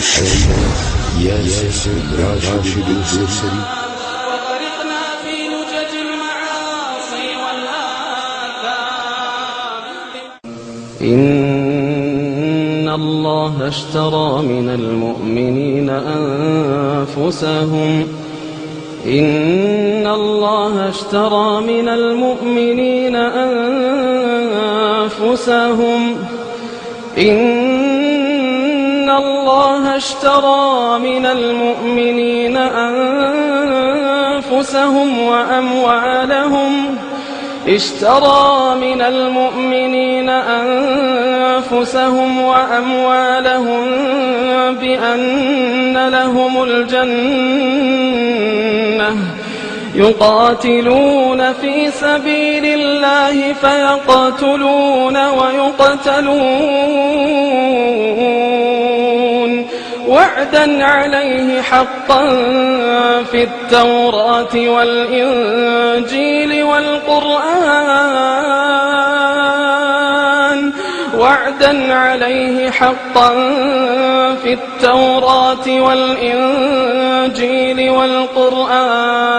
الشيخ ياسر راشد السرسري. وغرقنا في لجج المعاصي والآثام. إن الله اشترى من المؤمنين أنفسهم إن الله اشترى من المؤمنين أنفسهم إن الله اشترى من المؤمنين أنفسهم وأموالهم بأن لهم الجنة يقاتلون في سبيل الله فيقتلون ويقتلون وعدا عليه حقا في التوراة والإنجيل والقرآن وعدا عليه حقا في التوراة والإنجيل والقرآن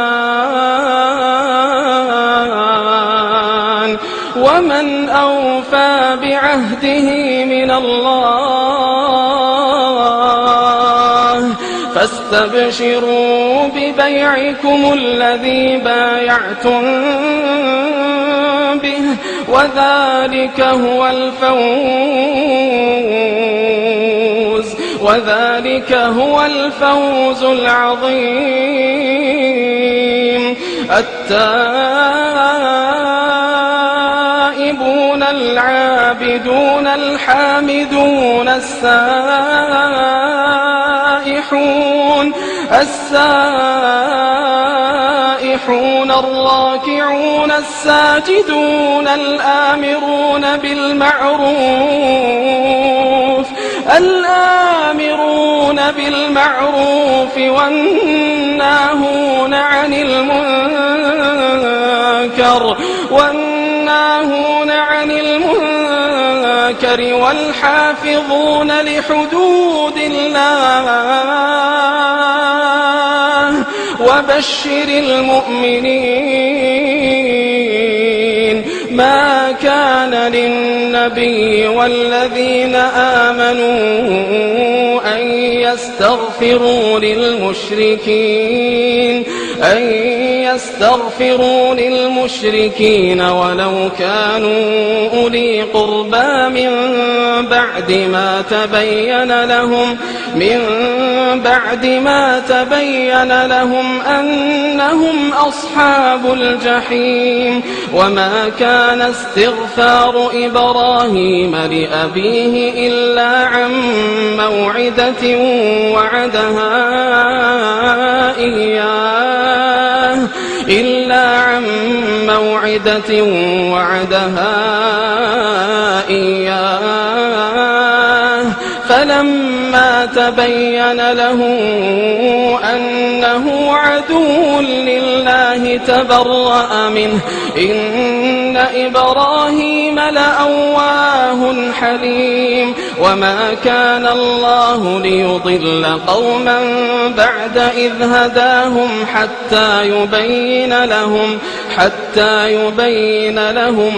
ومن أوفى بعهده من الله فاستبشروا ببيعكم الذي بايعتم به وذلك هو الفوز العظيم. التائبون العابدون الحامدون السائحون الراكعون الساجدون الآمرون بالمعروف والناهون عن المنكر والحافظون لحدود الله وبشر المؤمنين. ما كان للنبي والذين آمنوا أن يستغفروا للمشركين ولو كانوا أولي قربى من بعد ما تبين لهم أنهم أصحاب الجحيم. وما كان استغفار إبراهيم لأبيه إلا عن موعدة وعدها إياه فلما تبين له أنه عدو لله تبرأ منه. إن إبراهيم لأواه حليم. وما كان الله ليضل قوما بعد إذ هداهم حتى يبين لهم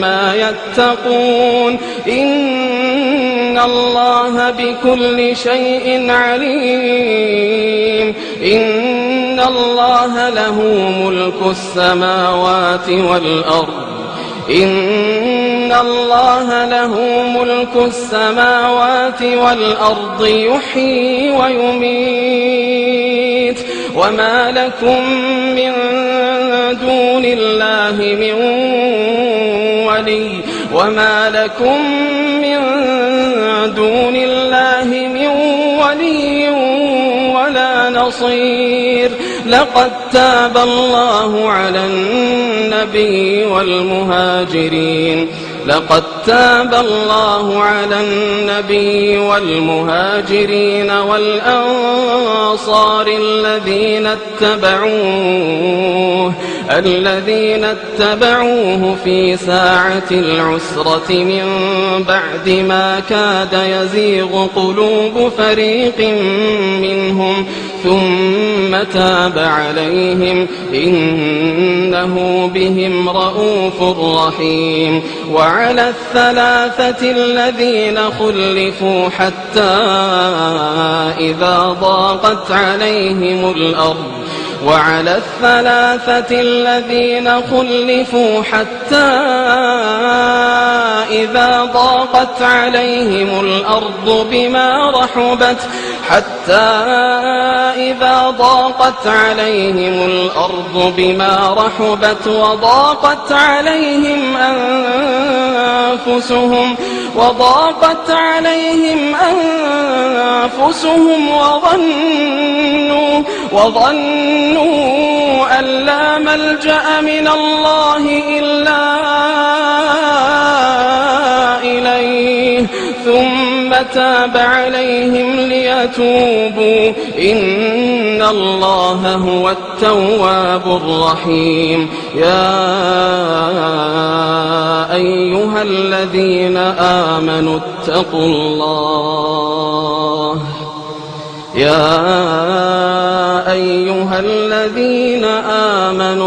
ما يتقون. إن الله بكل شيء عليم. إن الله له ملك السماوات والأرض يحيي ويميت. وما لكم من دون الله من ولي ولا نصير. لقد تاب الله على النبي والمهاجرين والأنصار الذين اتبعوه في ساعة العسرة من بعد ما كاد يزيغ قلوب فريق منهم ثم تاب عليهم إنه بهم رءوف رحيم. وعلى الثلاثة الذين خلفوا حتى إذا ضاقت عليهم الأرض بما رحبت وضاقت عليهم أنفسهم وظنوا أن لا ملجأ من الله إلا إليه ثم تاب عليهم ليتوبوا إن الله هو التواب الرحيم. يا أيها الذين آمنوا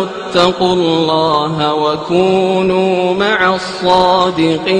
اتقوا الله وكونوا مع الصادقين.